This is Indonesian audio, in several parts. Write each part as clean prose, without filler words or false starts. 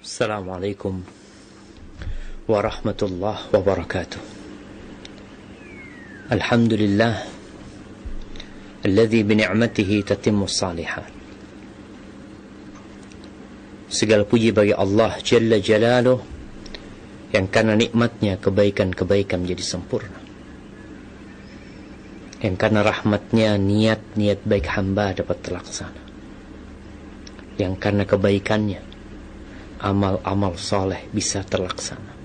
Assalamualaikum warahmatullahi wabarakatuh. Alhamdulillah alladzi bini'matihi tatimmus salihat. Segala puji bagi Allah Jalla Jalaluh yang karena nikmatnya kebaikan-kebaikan menjadi sempurna, yang karena rahmatnya niat-niat baik hamba dapat terlaksana, yang karena kebaikannya amal-amal soleh bisa terlaksana,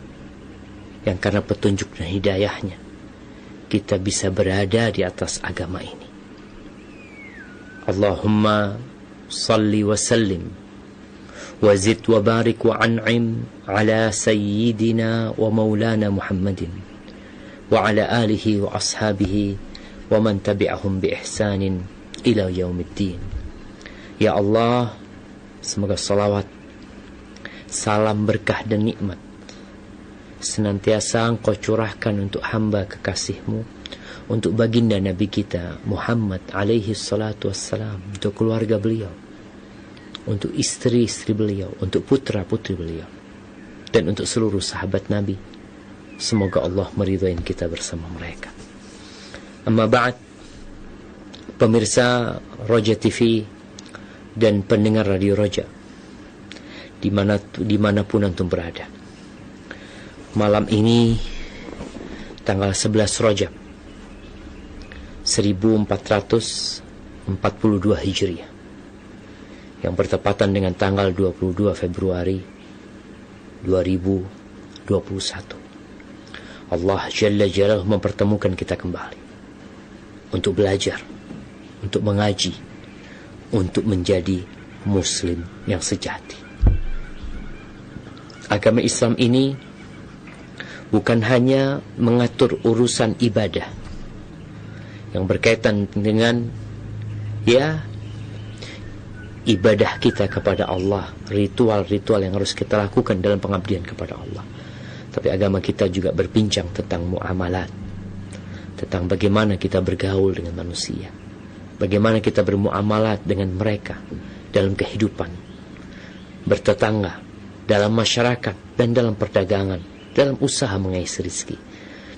yang karena petunjuk dan hidayahnya kita bisa berada di atas agama ini. Allahumma salli wa sallim wa zid wa barik wa an'im ala sayyidina wa maulana Muhammadin wa ala alihi wa ashabihi wa man tabi'ahum bi ihsanin ila yaumiddin. Ya Allah, semoga salawat, salam berkah dan nikmat senantiasa Engkau curahkan untuk hamba kekasih-Mu, untuk baginda Nabi kita Muhammad alaihi salatu wassalam, untuk keluarga beliau, untuk istri-istri beliau, untuk putra-putri beliau, dan untuk seluruh sahabat Nabi. Semoga Allah meridhai kita bersama mereka. Amma ba'd, pemirsa Roja TV dan pendengar Radio Roja dimanapun antum berada, malam ini tanggal 11 Rajab 1442 Hijriah yang bertepatan dengan tanggal 22 Februari 2021, Allah Jalla Jalaluhu mempertemukan kita kembali untuk belajar, untuk mengaji, untuk menjadi muslim yang sejati. Agama Islam ini bukan hanya mengatur urusan ibadah yang berkaitan dengan ibadah kita kepada Allah, ritual-ritual yang harus kita lakukan dalam pengabdian kepada Allah. Tapi agama kita juga berbincang tentang muamalat, tentang bagaimana kita bergaul dengan manusia, bagaimana kita bermuamalat dengan mereka dalam kehidupan, bertetangga, dalam masyarakat, dan dalam perdagangan, dalam usaha mengais rezeki.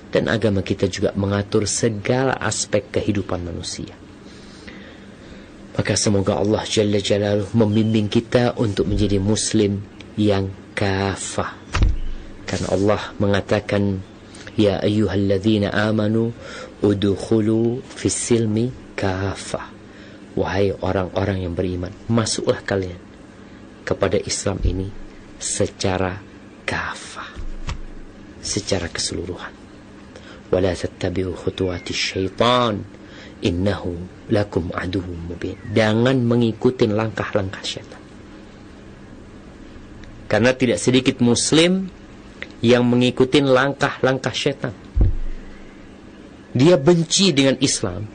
Dan agama kita juga mengatur segala aspek kehidupan manusia. Maka semoga Allah Jalla Jalaluhu membimbing kita untuk menjadi muslim yang kafah. Karena Allah mengatakan, ya ayyuhalladzina amanu udkhulu fis silmi kafah. Wahai orang-orang yang beriman, masuklah kalian kepada Islam ini secara kafah, secara keseluruhan. Wala tattabi'u khutuwatis syaitan innahu lakum aduwwum mubin. Jangan mengikuti langkah-langkah syaitan. Karena tidak sedikit muslim yang mengikuti langkah-langkah syaitan. Dia benci dengan Islam.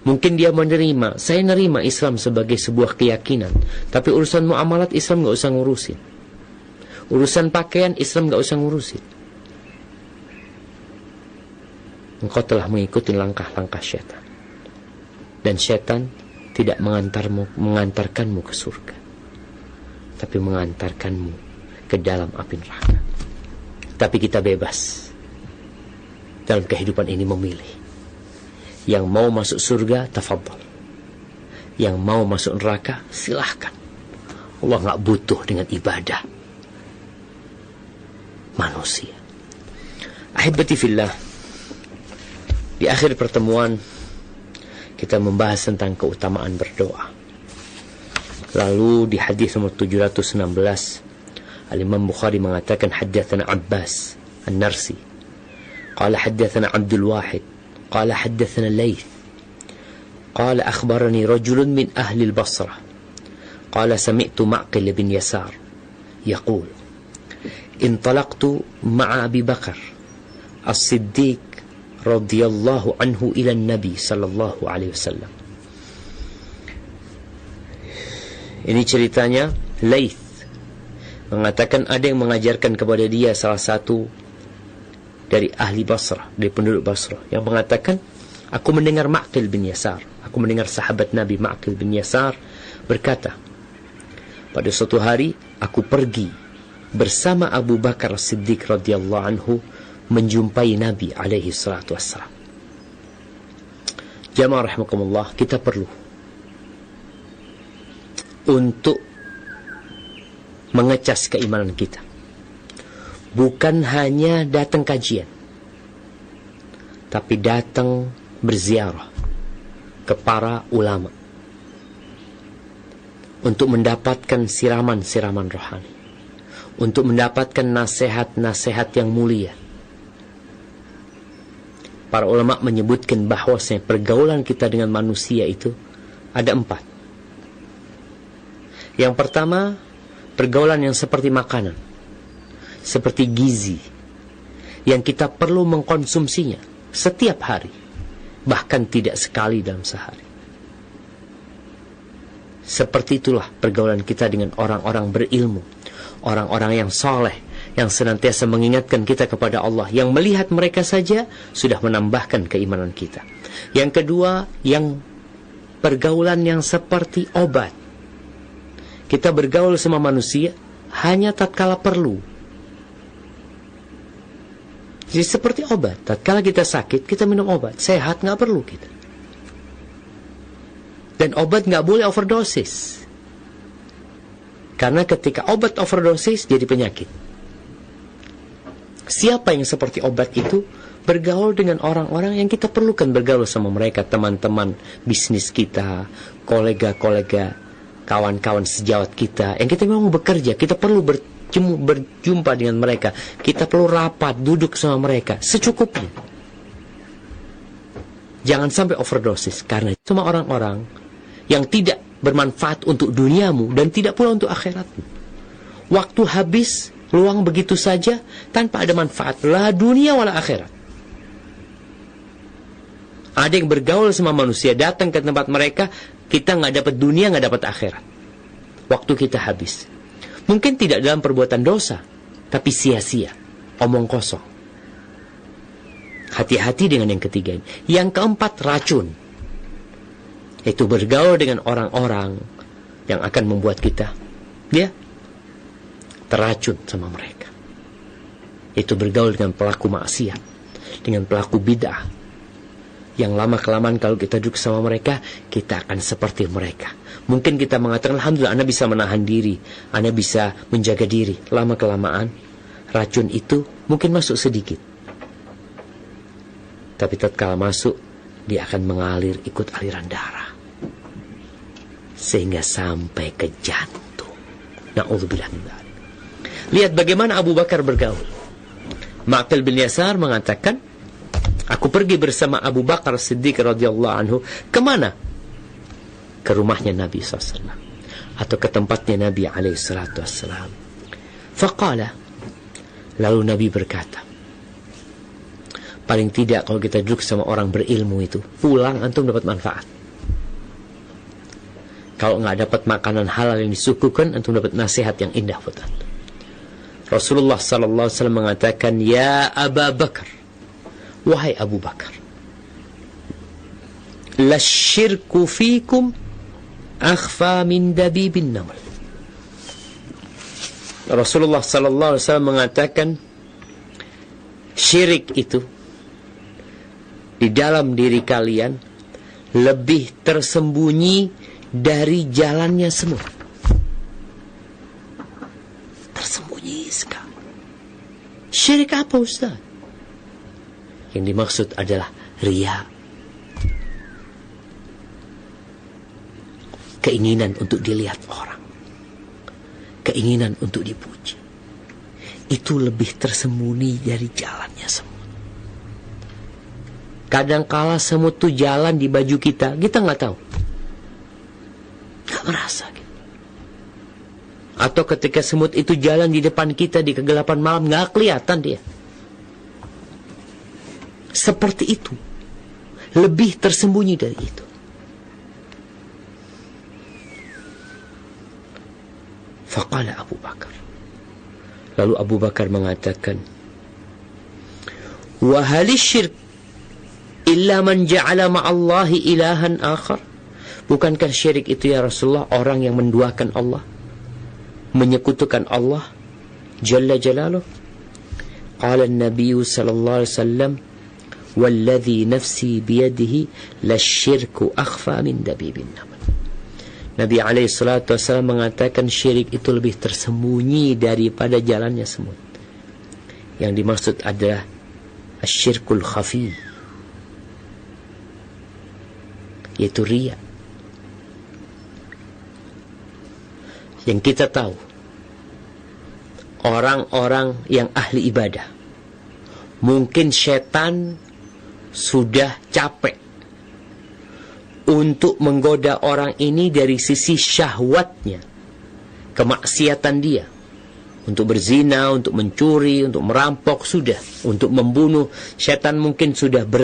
Mungkin dia menerima, saya nerima Islam sebagai sebuah keyakinan, tapi urusan muamalat Islam gak usah ngurusin. Urusan pakaian Islam gak usah ngurusin. Engkau telah mengikuti langkah-langkah syaitan. Dan syaitan tidak mengantarkanmu ke surga, tapi mengantarkanmu ke dalam api neraka. Tapi kita bebas dalam kehidupan ini memilih. Yang mau masuk surga, tafadhal. Yang mau masuk neraka, silahkan. Allah gak butuh dengan ibadah manusia. Ahibati fillah, di akhir pertemuan kita membahas tentang keutamaan berdoa. Lalu di hadis nomor 716 Al-Imam Bukhari mengatakan, haddatsana Abbas An-Narsi qala haddatsana Abdul Wahid qala haddatsana Laith qala akhbarani rajulun min ahli al-Basrah qala sami'tu Ma'qil bin Yasar yaqul انطلقت مع أبي بكر الصديق رضي الله عنه إلى النبي صلى الله عليه وسلم. Ini ceritanya Laith mengatakan ada yang mengajarkan kepada dia salah satu dari ahli Basrah, dari penduduk Basrah, yang mengatakan, aku mendengar Ma'qil bin Yasar, aku mendengar sahabat Nabi Ma'qil bin Yasar berkata, pada suatu hari aku pergi bersama Abu Bakar Siddiq radhiyallahu anhu menjumpai Nabi alaihi salatu wassalam. Jamaah rahimakumullah, kita perlu untuk mengecas keimanan kita. Bukan hanya datang kajian, tapi datang berziarah ke para ulama untuk mendapatkan siraman-siraman rohani, untuk mendapatkan nasihat-nasihat yang mulia. Para ulama menyebutkan bahwasanya pergaulan kita dengan manusia itu ada 4. Yang pertama, pergaulan yang seperti makanan, seperti gizi, yang kita perlu mengkonsumsinya setiap hari, bahkan tidak sekali dalam sehari. Seperti itulah pergaulan kita dengan orang-orang berilmu, orang-orang yang soleh, yang senantiasa mengingatkan kita kepada Allah, yang melihat mereka saja sudah menambahkan keimanan kita. Yang kedua, yang pergaulan yang seperti obat. Kita bergaul sama manusia hanya tatkala perlu. Jadi seperti obat, tatkala kita sakit, kita minum obat. Sehat nggak perlu kita. Dan obat nggak boleh overdosis. Karena ketika obat overdosis jadi penyakit. Siapa yang seperti obat itu? Bergaul dengan orang-orang yang kita perlukan bergaul sama mereka. Teman-teman bisnis kita, kolega-kolega, kawan-kawan sejawat kita. Yang kita memang bekerja, kita perlu berjumpa dengan mereka. Kita perlu rapat, duduk sama mereka secukupnya. Jangan sampai overdosis. Karena cuma orang-orang yang tidak bermanfaat untuk duniamu dan tidak pula untuk akhiratmu. Waktu habis, luang begitu saja tanpa ada manfaat, la dunia wala akhirat. Ada yang bergaul sama manusia, datang ke tempat mereka, kita nggak dapat dunia, nggak dapat akhirat. Waktu kita habis. Mungkin tidak dalam perbuatan dosa, tapi sia-sia, omong kosong. Hati-hati dengan yang ketiga ini. Yang keempat, racun. Itu bergaul dengan orang-orang yang akan membuat kita terracun sama mereka. Itu bergaul dengan pelaku maksiat, dengan pelaku bid'ah. Yang lama-kelamaan kalau kita duduk sama mereka, kita akan seperti mereka. Mungkin kita mengatakan, alhamdulillah, Anda bisa menahan diri, Anda bisa menjaga diri. Lama-kelamaan, racun itu mungkin masuk sedikit. Tapi tatkala masuk, dia akan mengalir ikut aliran darah. Sehingga sampai ke jantung. Na'udzubillah min dzalik. Lihat bagaimana Abu Bakar bergaul. Ma'qil bin Yasar mengatakan, aku pergi bersama Abu Bakar Siddiq radhiyallahu anhu. Kemana? Ke rumahnya Nabi SAW. Atau ke tempatnya Nabi SAW. Faqala. Lalu Nabi berkata, paling tidak kalau kita duduk sama orang berilmu itu, pulang antum dapat manfaat. Kalau nggak dapat makanan halal yang disuguhkan, antum dapat nasihat yang indah buat antum. Rasulullah sallallahu alaihi wasallam mengatakan, ya Abu Bakar, wahai Abu Bakar, lasyirku fikum akhfa min dabibin naml. Rasulullah sallallahu alaihi wasallam mengatakan, syirik itu di dalam diri kalian lebih tersembunyi dari jalannya semut. Tersembunyi sekali. Syirik apa, Ustaz? Yang dimaksud adalah riya. Keinginan untuk dilihat orang. Keinginan untuk dipuji. Itu lebih tersembunyi dari jalannya semut. Kadangkala semut itu jalan di baju kita nggak tahu. Nggak merasa gitu. Atau ketika semut itu jalan di depan kita di kegelapan malam, nggak kelihatan dia. Seperti itu. Lebih tersembunyi dari itu. Faqala Abu Bakar. Lalu Abu Bakar mengatakan, wa halish syirk illa man ja'ala ma'allahi ilahan akhar. Bukankah syirik itu ya Rasulullah orang yang menduakan Allah, menyekutukan Allah Jalla Jalaluh. Qala an-nabiy sallallahu alaihi wasallam, "Walladhi nafsi biyadihi lasyirku akhfa min dabibin namal." Nabi alaihi salatu wasallam mengatakan syirik itu lebih tersembunyi daripada jalannya semut. Yang dimaksud adalah asyirkul khafi, yaitu riya. Yang kita tahu, orang-orang yang ahli ibadah, mungkin setan sudah capek untuk menggoda orang ini dari sisi syahwatnya, kemaksiatan dia, untuk berzina, untuk mencuri, untuk merampok, sudah, untuk membunuh. Setan mungkin sudah